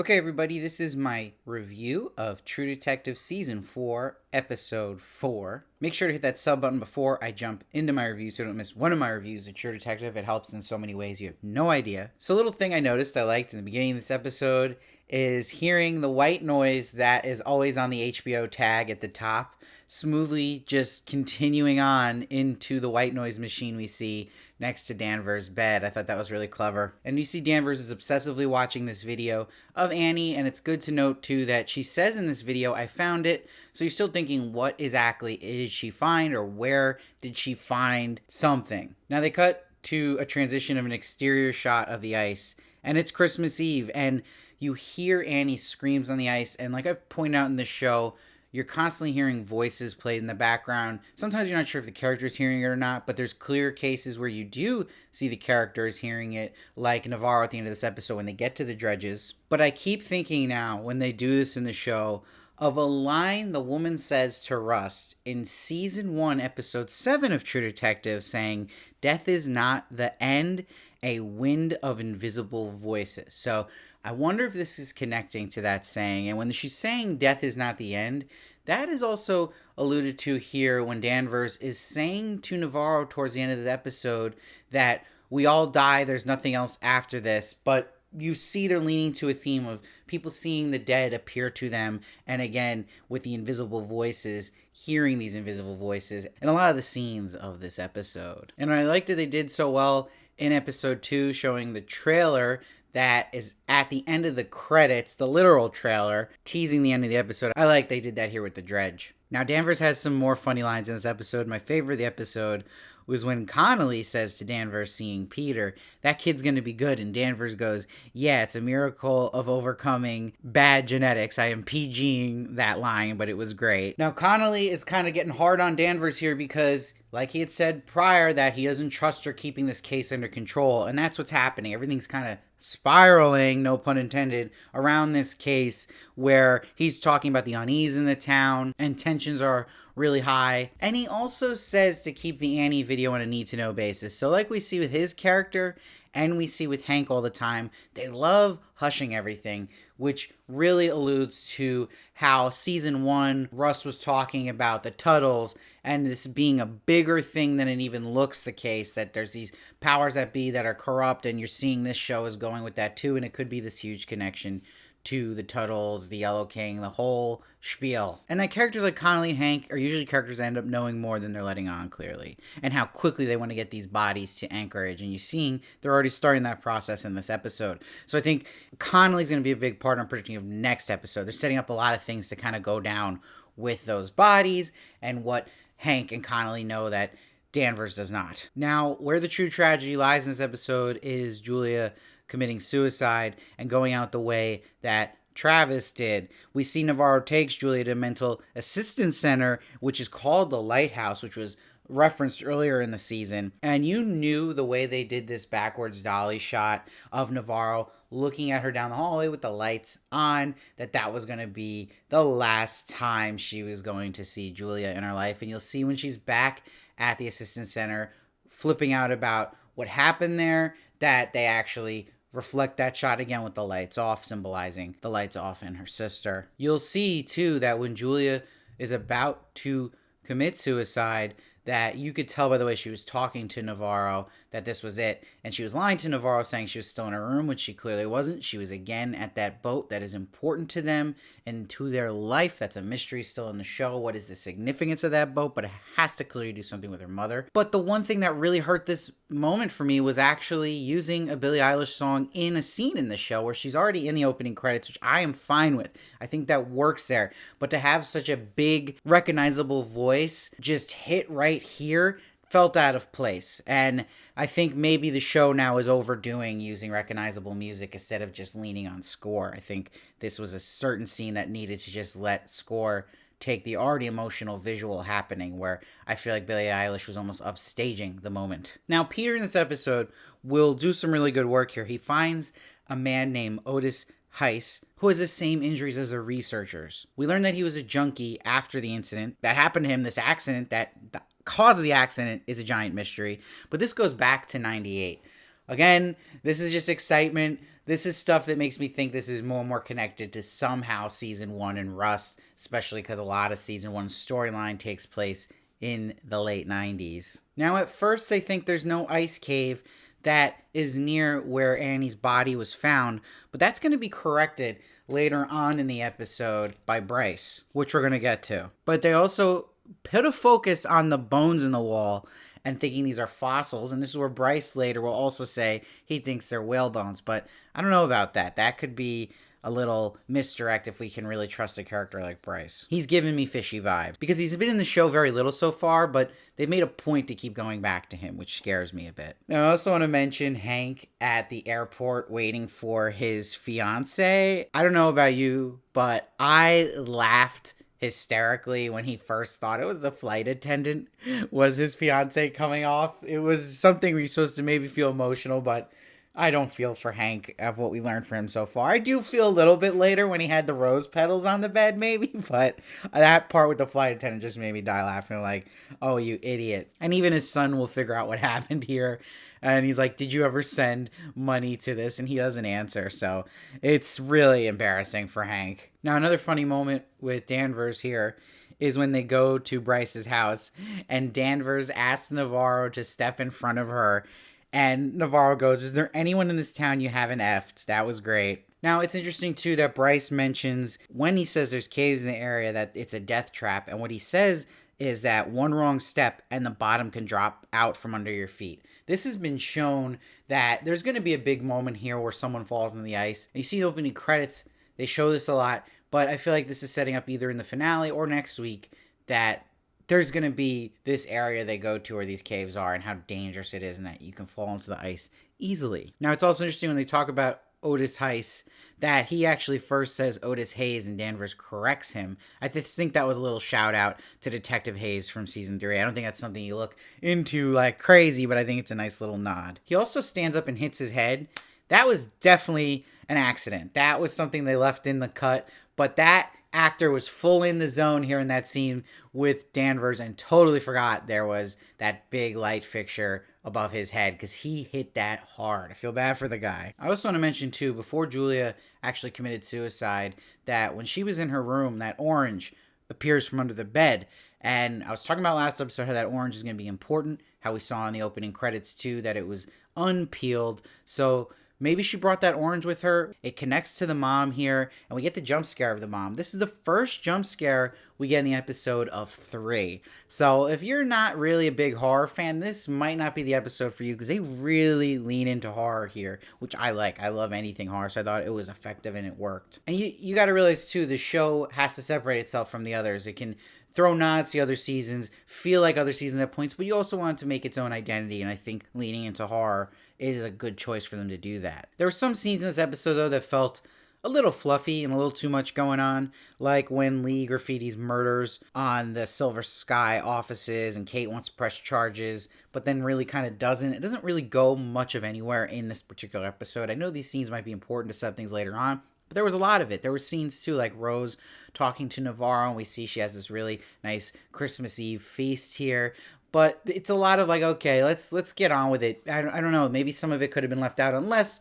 Okay, everybody, this is my review of True Detective Season 4, Episode 4. Make sure to hit that sub button before I jump into my review so you don't miss one of my reviews of True Detective. It helps in so many ways you have no idea. So, a little thing I noticed I liked in the beginning of this episode is hearing the white noise that is always on the HBO tag at the top, smoothly just continuing on into the white noise machine we see next to Danvers' bed. I thought that was really clever. And you see Danvers is obsessively watching this video of Annie, and it's good to note too that she says in this video, I found it. So you're still thinking, what exactly did she find, or where did she find something? Now they cut to a transition of an exterior shot of the ice, and it's Christmas Eve, and you hear Annie screams on the ice, and like I've pointed out in the show, you're constantly hearing voices played in the background. Sometimes you're not sure if the character is hearing it or not, but there's clear cases where you do see the characters hearing it, like Navarro at the end of this episode when they get to the dredges. But I keep thinking now, when they do this in the show, of a line the woman says to Rust in Season 1, Episode 7 of True Detective, saying, "Death is not the end, a wind of invisible voices." So I wonder if this is connecting to that saying. And when she's saying death is not the end, that is also alluded to here when Danvers is saying to Navarro towards the end of the episode that we all die, there's nothing else after this. But you see they're leaning to a theme of people seeing the dead appear to them, and again with the invisible voices, hearing these invisible voices in a lot of the scenes of this episode. And I like that they did so well in episode 2, showing the trailer that is at the end of the credits, the literal trailer, teasing the end of the episode. I like they did that here with the dredge. Now, Danvers has some more funny lines in this episode. My favorite of the episode was when Connolly says to Danvers, seeing Peter, that kid's going to be good. And Danvers goes, yeah, it's a miracle of overcoming bad genetics. I am PGing that line, but it was great. Now, Connolly is kind of getting hard on Danvers here because, like he had said prior, that he doesn't trust her keeping this case under control. And that's what's happening. Everything's kind of spiraling, no pun intended, around this case where he's talking about the unease in the town and tensions are really high. And he also says to keep the Annie video on a need-to-know basis. So like we see with his character and we see with Hank all the time, they love hushing everything, which really alludes to how Season 1, Russ was talking about the Tuttles and this being a bigger thing than it even looks the case, that there's these powers that be that are corrupt, and you're seeing this show is going with that too, and it could be this huge connection to the Tuttles, the Yellow King, the whole spiel. And that characters like Connolly and Hank are usually characters that end up knowing more than they're letting on, clearly. And how quickly they want to get these bodies to Anchorage. And you're seeing they're already starting that process in this episode. So I think Connolly's going to be a big part, I'm predicting, of next episode. They're setting up a lot of things to kind of go down with those bodies and what Hank and Connolly know that Danvers does not. Now, where the true tragedy lies in this episode is Julia committing suicide and going out the way that Travis did. We see Navarro takes Julia to a mental assistance center, which is called the Lighthouse, which was referenced earlier in the season. And you knew the way they did this backwards dolly shot of Navarro looking at her down the hallway with the lights on, that was going to be the last time she was going to see Julia in her life. And you'll see when she's back at the assistance center flipping out about what happened there, that they actually reflect that shot again with the lights off, symbolizing the lights off and her sister. You'll see too that when Julia is about to commit suicide, that you could tell by the way she was talking to Navarro that this was it. And she was lying to Navarro, saying she was still in her room, which she clearly wasn't. She was again at that boat that is important to them and to their life. That's a mystery still in the show. What is the significance of that boat? But it has to clearly do something with her mother. But the one thing that really hurt this moment for me was actually using a Billie Eilish song in a scene in the show where she's already in the opening credits, which I am fine with. I think that works there. But to have such a big, recognizable voice just hit right here felt out of place. And I think maybe the show now is overdoing using recognizable music instead of just leaning on score. I think this was a certain scene that needed to just let score take the already emotional visual happening, where I feel like Billie Eilish was almost upstaging the moment. Now, Peter in this episode will do some really good work here. He finds a man named Otis Heist, who has the same injuries as the researchers. We learned that he was a junkie after the incident that happened to him, this accident that the cause of the accident is a giant mystery, but this goes back to 98. Again, this is just excitement. This is stuff that makes me think this is more and more connected to somehow season 1 and Rust, especially because a lot of season 1 storyline takes place in the late 90s. Now, at first, they think there's no ice cave that is near where Annie's body was found, but that's going to be corrected later on in the episode by Bryce, which we're going to get to. But they also put a focus on the bones in the wall and thinking these are fossils, and this is where Bryce later will also say he thinks they're whale bones, but I don't know about that. That could be a little misdirect if we can really trust a character like Bryce. He's giving me fishy vibes because he's been in the show very little so far, but they've made a point to keep going back to him, which scares me a bit. Now, I also want to mention Hank at the airport waiting for his fiance. I don't know about you, but I laughed hysterically when he first thought it was the flight attendant was his fiance coming off. It was something where you're supposed to maybe feel emotional, but I don't feel for Hank of what we learned from him so far. I do feel a little bit later when he had the rose petals on the bed, maybe, but that part with the flight attendant just made me die laughing, like, oh, you idiot. And even his son will figure out what happened here. And he's like, did you ever send money to this? And he doesn't answer. So it's really embarrassing for Hank. Now, another funny moment with Danvers here is when they go to Bryce's house and Danvers asks Navarro to step in front of her. And Navarro goes, is there anyone in this town you haven't effed? That was great. Now, it's interesting, too, that Bryce mentions when he says there's caves in the area that it's a death trap. And what he says is that one wrong step and the bottom can drop out from under your feet. This has been shown that there's going to be a big moment here where someone falls in the ice. And you see the opening credits, they show this a lot. But I feel like this is setting up either in the finale or next week that there's going to be this area they go to where these caves are and how dangerous it is and that you can fall into the ice easily. Now, it's also interesting when they talk about Otis Heist that he actually first says Otis Hayes and Danvers corrects him. I just think that was a little shout out to Detective Hayes from season 3. I don't think that's something you look into like crazy, but I think it's a nice little nod. He also stands up and hits his head. That was definitely an accident. That was something they left in the cut, but that actor was full in the zone here in that scene with Danvers and totally forgot there was that big light fixture above his head because he hit that hard. I feel bad for the guy. I also want to mention too, before Julia actually committed suicide, that when she was in her room, that orange appears from under the bed. And I was talking about last episode how that orange is going to be important, how we saw in the opening credits too that it was unpeeled. So maybe she brought that orange with her. It connects to the mom here, and we get the jump scare of the mom. This is the first jump scare we get in the episode of 3. So if you're not really a big horror fan, this might not be the episode for you because they really lean into horror here, which I like. I love anything horror, so I thought it was effective and it worked. And you got to realize, too, the show has to separate itself from the others. It can throw nods to other seasons, feel like other seasons at points, but you also want it to make its own identity, and I think leaning into horror is a good choice for them to do that. There were some scenes in this episode, though, that felt a little fluffy and a little too much going on, like when Lee graffitis murders on the Silver Sky offices and Kate wants to press charges, but then really kind of doesn't. It doesn't really go much of anywhere in this particular episode. I know these scenes might be important to set things later on, but there was a lot of it. There were scenes, too, like Rose talking to Navarro, and we see she has this really nice Christmas Eve feast here. But it's a lot of like, okay, let's get on with it. I don't know. Maybe some of it could have been left out, unless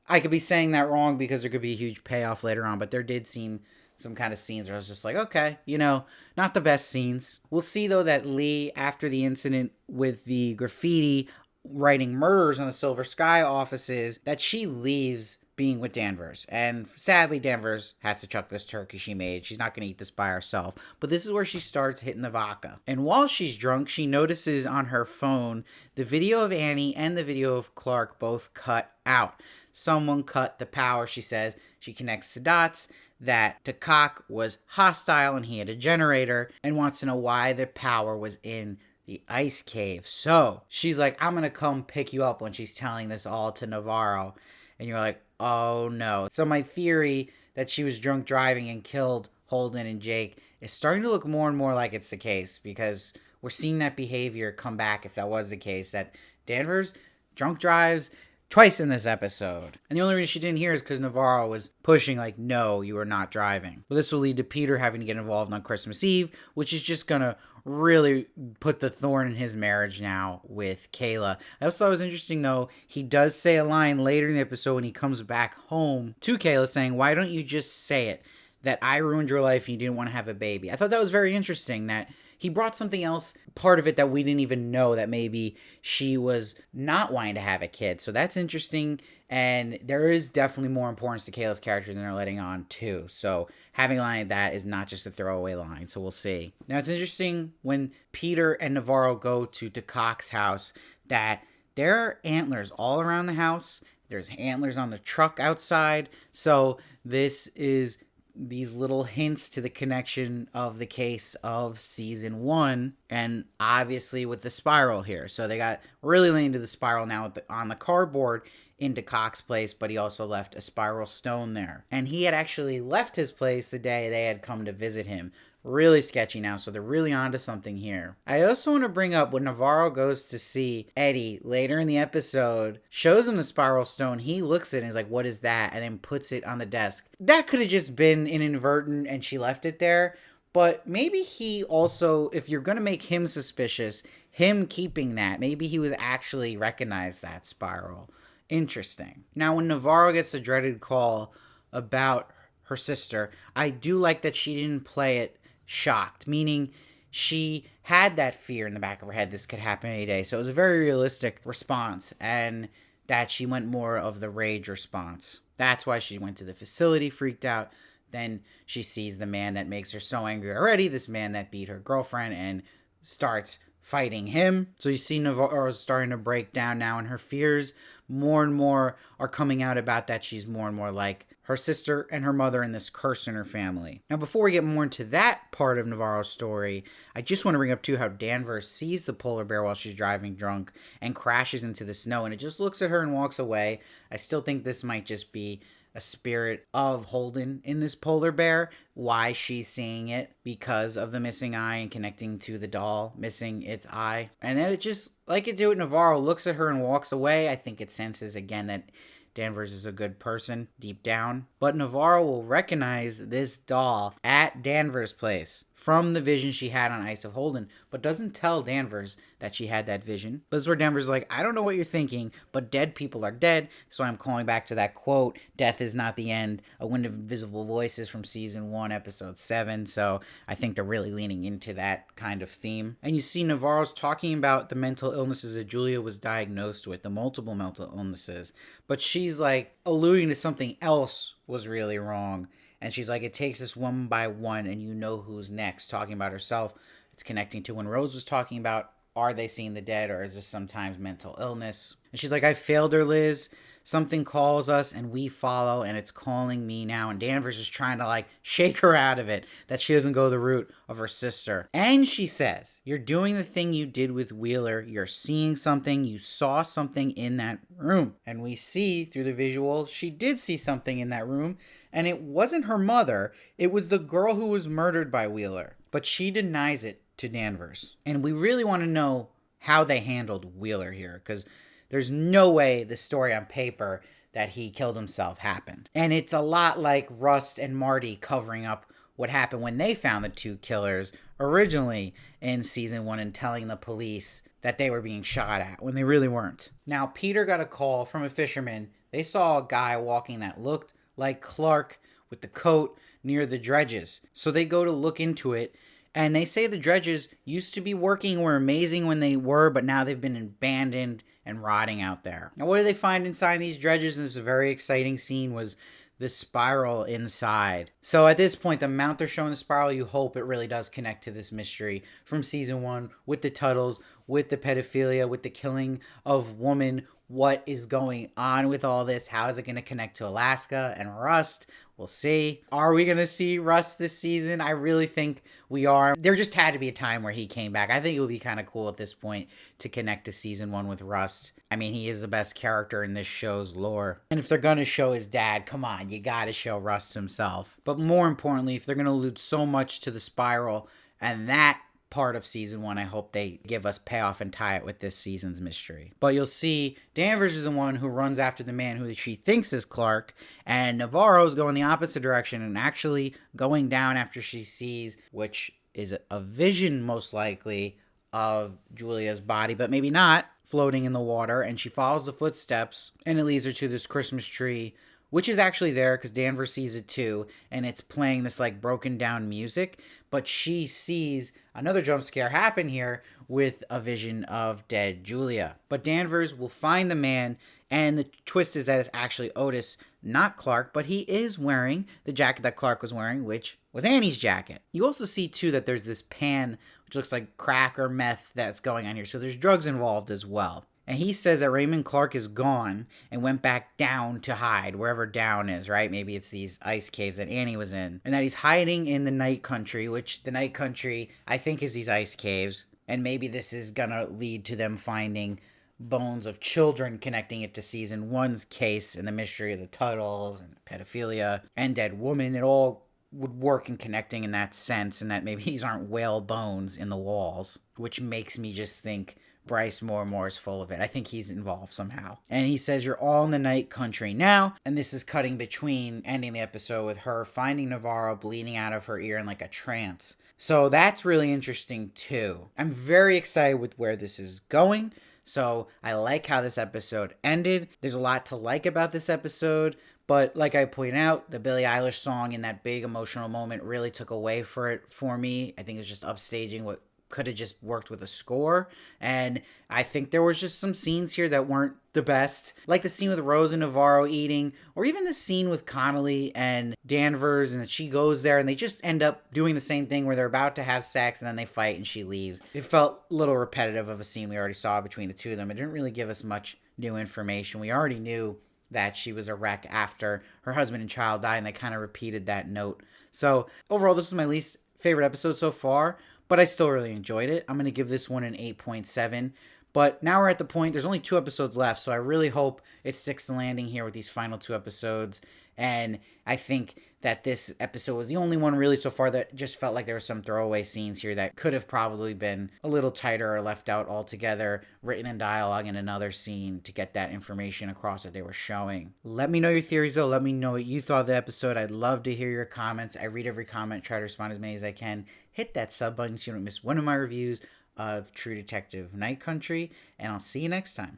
I could be saying that wrong because there could be a huge payoff later on. But there did seem some kind of scenes where I was just like, okay, not the best scenes. We'll see, though, that Lee, after the incident with the graffiti writing murders on the Silver Sky offices, that she leaves being with Danvers. And sadly, Danvers has to chuck this turkey she made. She's not going to eat this by herself. But this is where she starts hitting the vodka. And while she's drunk, she notices on her phone the video of Annie and the video of Clark both cut out. Someone cut the power, she says. She connects the dots that Takak was hostile and he had a generator and wants to know why the power was in the ice cave. So she's like, I'm going to come pick you up when she's telling this all to Navarro. And you're like, oh no. So my theory that she was drunk driving and killed Holden and Jake is starting to look more and more like it's the case, because we're seeing that behavior come back if that was the case, that Danvers drunk drives, twice in this episode. And the only reason she didn't hear is because Navarro was pushing like, no, you are not driving. But this will lead to Peter having to get involved on Christmas Eve, which is just going to really put the thorn in his marriage now with Kayla. I also thought it was interesting, though, he does say a line later in the episode when he comes back home to Kayla saying, why don't you just say it, that I ruined your life and you didn't want to have a baby. I thought that was very interesting, that he brought something else, part of it that we didn't even know, that maybe she was not wanting to have a kid. So that's interesting, and there is definitely more importance to Kayla's character than they're letting on too. So having a line like that is not just a throwaway line, so we'll see. Now it's interesting when Peter and Navarro go to Cox's house that there are antlers all around the house. There's antlers on the truck outside. So this is these little hints to the connection of the case of season 1, and obviously with the spiral here. So they got really leaning to the spiral now on the cardboard into Cox's place, but he also left a spiral stone there. And he had actually left his place the day they had come to visit him. Really sketchy now, so they're really onto something here. I also want to bring up when Navarro goes to see Eddie later in the episode, shows him the spiral stone, he looks at it and is like, what is that? And then puts it on the desk. That could have just been an inadvertent and she left it there, but maybe he also, if you're going to make him suspicious, him keeping that, maybe he was actually recognized that spiral. Interesting. Now when Navarro gets the dreaded call about her sister, I do like that she didn't play it shocked, meaning she had that fear in the back of her head this could happen any day. So it was a very realistic response, and that she went more of the rage response. That's why she went to the facility, freaked out. Then she sees the man that makes her so angry already, this man that beat her girlfriend, and starts fighting him. So you see Navarro starting to break down now, and her fears more and more are coming out about that she's more and more like her sister and her mother and this curse in her family. Now, before we get more into that part of Navarro's story, I just want to bring up too how Danvers sees the polar bear while she's driving drunk and crashes into the snow, and it just looks at her and walks away. I still think this might just be a spirit of Holden in this polar bear, why she's seeing it because of the missing eye and connecting to the doll missing its eye. And then it just, like it did with Navarro, looks at her and walks away. I think it senses again that Danvers is a good person deep down. But Navarro will recognize this doll at Danvers' place from the vision she had on Ice of Holden, but doesn't tell Danvers that she had that vision. But this is where Danvers is like, I don't know what you're thinking, but dead people are dead. So I'm calling back to that quote, death is not the end, a wind of invisible voices from season 1, episode 7. So I think they're really leaning into that kind of theme. And you see Navarro's talking about the mental illnesses that Julia was diagnosed with, the multiple mental illnesses. But she's like alluding to something else was really wrong. And she's like, it takes us one by one and you know who's next, talking about herself. It's connecting to when Rose was talking about, are they seeing the dead or is this sometimes mental illness? And she's like, I failed her, Liz. Something calls us and we follow and it's calling me now. And Danvers is trying to like shake her out of it, that she doesn't go the route of her sister. And she says, you're doing the thing you did with Wheeler. You're seeing something. You saw something in that room. And we see through the visual, she did see something in that room. And it wasn't her mother. It was the girl who was murdered by Wheeler. But she denies it to Danvers. And we really want to know how they handled Wheeler here, because there's no way the story on paper that he killed himself happened. And it's a lot like Rust and Marty covering up what happened when they found the two killers originally in season 1 and telling the police that they were being shot at when they really weren't. Now, Peter got a call from a fisherman. They saw a guy walking that looked like Clark with the coat near the dredges. So they go to look into it, and they say the dredges used to be working, were amazing when they were, but now they've been abandoned and rotting out there. Now, what do they find inside these dredges? And this is a very exciting scene, was the spiral inside. So at this point, the amount they're showing the spiral, you hope it really does connect to this mystery from season 1 with the Tuttles, with the pedophilia, with the killing of woman. What is going on with all this? How is it going to connect to Alaska and Rust? We'll see. Are we going to see Rust this season? I really think we are. There just had to be a time where he came back. I think it would be kind of cool at this point to connect to season 1 with Rust. I mean, he is the best character in this show's lore. And if they're going to show his dad, come on, you got to show Rust himself. But more importantly, if they're going to allude so much to the spiral and that part of season 1. I hope they give us payoff and tie it with this season's mystery. But you'll see Danvers is the one who runs after the man who she thinks is Clark, and Navarro's going the opposite direction and actually going down after she sees, which is a vision most likely, of Julia's body, but maybe not, floating in the water. And she follows the footsteps and it leads her to this Christmas tree, which is actually there because Danvers sees it too, and it's playing this like broken down music. But she sees another jump scare happen here with a vision of dead Julia. But Danvers will find the man, and the twist is that it's actually Otis, not Clark, but he is wearing the jacket that Clark was wearing, which was Annie's jacket. You also see too that there's this pan which looks like crack or meth that's going on here, so there's drugs involved as well. And he says that Raymond Clark is gone and went back down to hide, wherever down is, right? Maybe it's these ice caves that Annie was in. And that he's hiding in the night country, which the night country, I think, is these ice caves. And maybe this is gonna lead to them finding bones of children, connecting it to season 1's case and the mystery of the Tuttles and pedophilia and dead woman. It all would work in connecting in that sense, and that maybe these aren't whale bones in the walls, which makes me just think Bryce more and more is full of it. I think he's involved somehow. And he says, you're all in the night country now. And this is cutting between ending the episode with her finding Navarro bleeding out of her ear in like a trance. So that's really interesting too. I'm very excited with where this is going. So I like how this episode ended. There's a lot to like about this episode. But like I point out, the Billie Eilish song in that big emotional moment really took away for me. I think it was just upstaging what could have just worked with a score. And I think there was just some scenes here that weren't the best, like the scene with Rose and Navarro eating, or even the scene with Connolly and Danvers, and that she goes there and they just end up doing the same thing where they're about to have sex and then they fight and she leaves. It felt a little repetitive of a scene we already saw between the two of them. It didn't really give us much new information. We already knew that she was a wreck after her husband and child died, and they kind of repeated that note. So overall, this is my least favorite episode so far, but I still really enjoyed it. I'm going to give this one an 8.7. But now we're at the point, there's only 2 episodes left, so I really hope it sticks the landing here with these final 2 episodes. And I think that this episode was the only one really so far that just felt like there were some throwaway scenes here that could have probably been a little tighter or left out altogether, written in dialogue in another scene to get that information across that they were showing. Let me know your theories though. Let me know what you thought of the episode. I'd love to hear your comments. I read every comment, try to respond as many as I can. Hit that sub button so you don't miss one of my reviews of True Detective Night Country, and I'll see you next time.